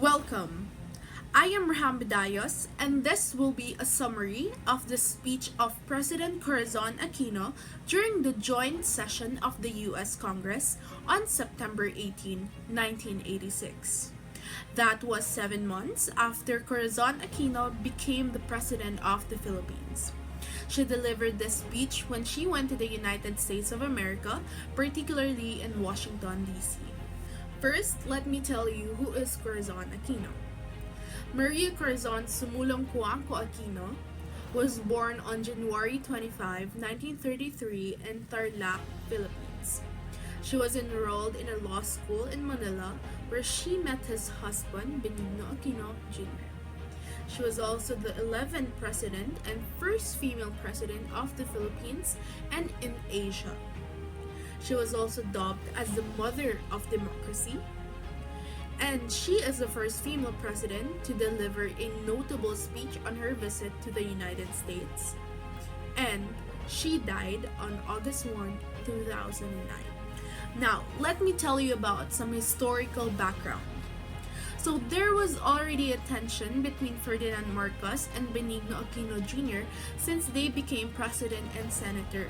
Welcome. I am Raham Bedayos, and this will be a summary of the speech of President Corazon Aquino during the joint session of the U.S. Congress on September 18, 1986. That was 7 months after Corazon Aquino became the President of the Philippines. She delivered this speech when she went to the United States of America, particularly in Washington, D.C. First, let me tell you who is Corazon Aquino. Maria Corazon Sumulong Cuanco Aquino was born on January 25, 1933 in Tarlac, Philippines. She was enrolled in a law school in Manila where she met his husband, Benigno Aquino Jr. She was also the 11th president and first female president of the Philippines and in Asia. She was also dubbed as the Mother of Democracy, and she is the first female president to deliver a notable speech on her visit to the United States. And she died on August 1, 2009. Now, let me tell you about some historical background. So there was already a tension between Ferdinand Marcos and Benigno Aquino Jr. since they became president and senator.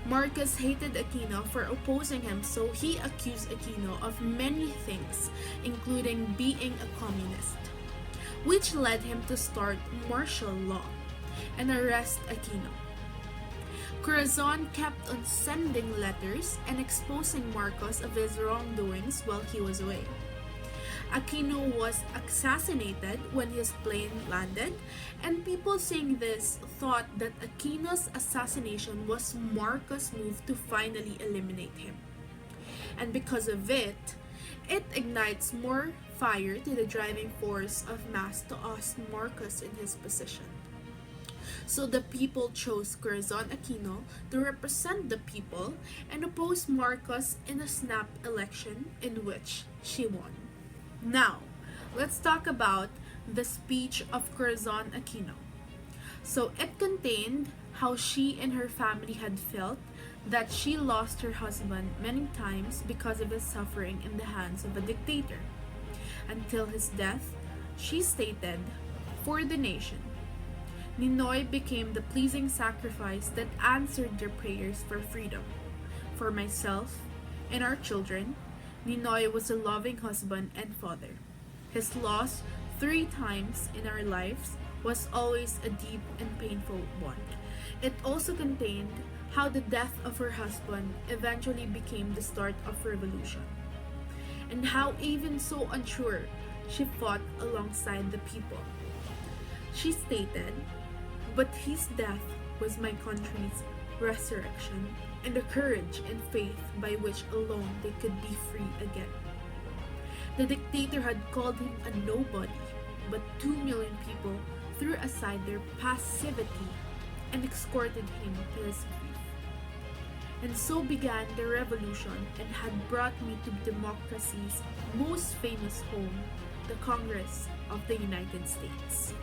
Marcos hated Aquino for opposing him, so he accused Aquino of many things, including being a communist, which led him to start martial law and arrest Aquino. Corazon kept on sending letters and exposing Marcos of his wrongdoings while he was away. Aquino was assassinated when his plane landed, and people saying this thought that Aquino's assassination was Marcos' move to finally eliminate him. And because of it, it ignites more fire to the driving force of mass to oust Marcos in his position. So the people chose Corazon Aquino to represent the people and oppose Marcos in a snap election in which she won. Now, let's talk about the speech of Corazon Aquino. So it contained how she and her family had felt that she lost her husband many times because of his suffering in the hands of a dictator. Until his death, she stated, "For the nation, Ninoy became the pleasing sacrifice that answered their prayers for freedom. For myself and our children, Ninoy was a loving husband and father. His loss 3 times in our lives was always a deep and painful one." It also contained how the death of her husband eventually became the start of revolution, and how even so unsure, she fought alongside the people. She stated, "But his death was my country's resurrection and the courage and faith by which alone they could be free again." The dictator had called him a nobody, but 2 million people threw aside their passivity and escorted him to his grief. And so began the revolution and had brought me to democracy's most famous home, the Congress of the United States.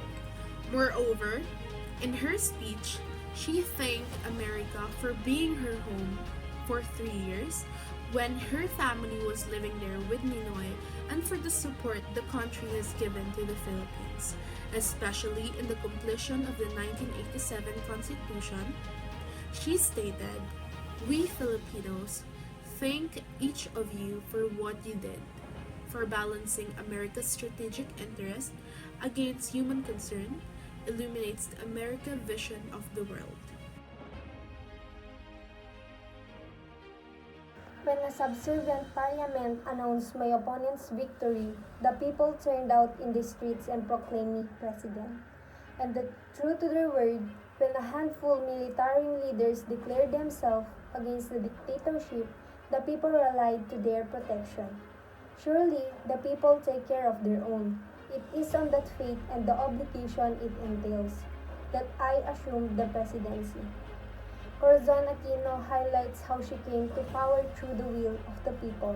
Moreover, in her speech, she thanked America for being her home for 3 years when her family was living there with Ninoy, and for the support the country has given to the Philippines, especially in the completion of the 1987 Constitution. She stated, "We Filipinos thank each of you for what you did, for balancing America's strategic interest against human concern, illuminates the America vision of the world." When a subservient parliament announced my opponent's victory, the people turned out in the streets and proclaimed me president. And true to their word, when a handful military leaders declared themselves against the dictatorship, the people rallied to their protection. Surely, the people take care of their own. It is on that faith and the obligation it entails that I assumed the presidency. Corazon Aquino highlights how she came to power through the will of the people,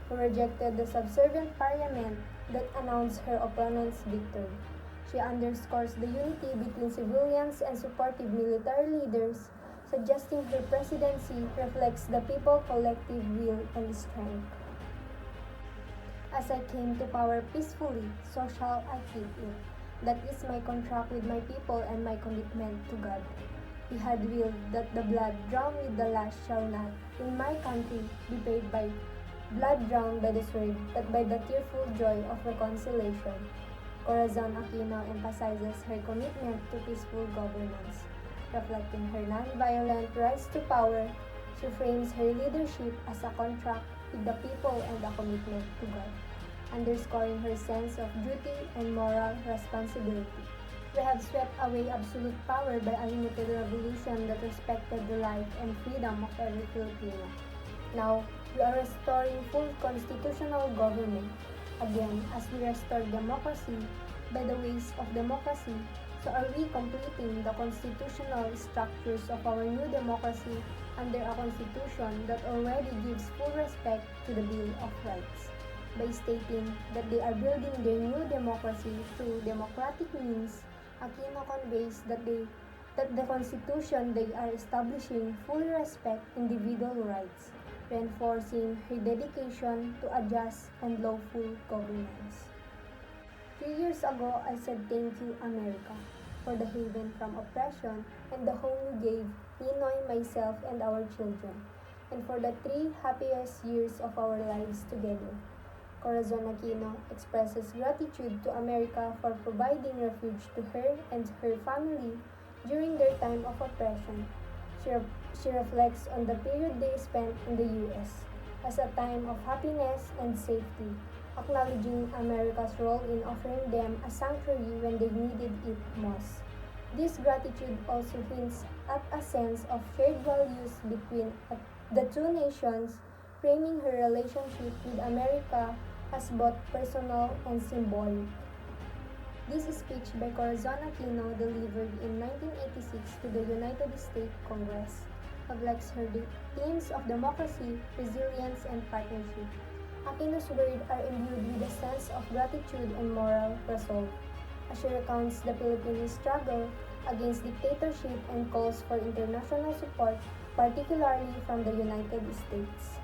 who rejected the subservient parliament that announced her opponent's victory. She underscores the unity between civilians and supportive military leaders, suggesting her presidency reflects the people's collective will and strength. As I came to power peacefully, so shall I keep it. That is my contract with my people and my commitment to God. He had willed that the blood drawn with the lash shall not, in my country, be paid by blood drawn by the sword, but by the tearful joy of reconciliation. Corazon Aquino emphasizes her commitment to peaceful governance. Reflecting her non-violent rise to power, she frames her leadership as a contract with the people and a commitment to God, underscoring her sense of duty and moral responsibility. We have swept away absolute power by a limited revolution that respected the life and freedom of every Filipino. Now, we are restoring full constitutional government. Again, as we restore democracy by the ways of democracy, so are we completing the constitutional structures of our new democracy under a constitution that already gives full respect to the Bill of Rights. By stating that they are building their new democracy through democratic means, Aquino conveys that the constitution they are establishing fully respect individual rights, reinforcing her dedication to a just and lawful governance. 3 years ago, I said thank you, America, for the haven from oppression and the home you gave Ninoy, myself, and our children, and for the 3 happiest years of our lives together. Corazon Aquino expresses gratitude to America for providing refuge to her and her family during their time of oppression. She reflects on the period they spent in the U.S. as a time of happiness and safety, acknowledging America's role in offering them a sanctuary when they needed it most. This gratitude also hints at a sense of shared values between the two nations, framing her relationship with America as both personal and symbolic. This speech by Corazon Aquino, delivered in 1986 to the United States Congress, reflects her themes of democracy, resilience, and partnership. Aquino's words are imbued with a sense of gratitude and moral resolve, as she recounts the Philippine struggle against dictatorship and calls for international support, particularly from the United States.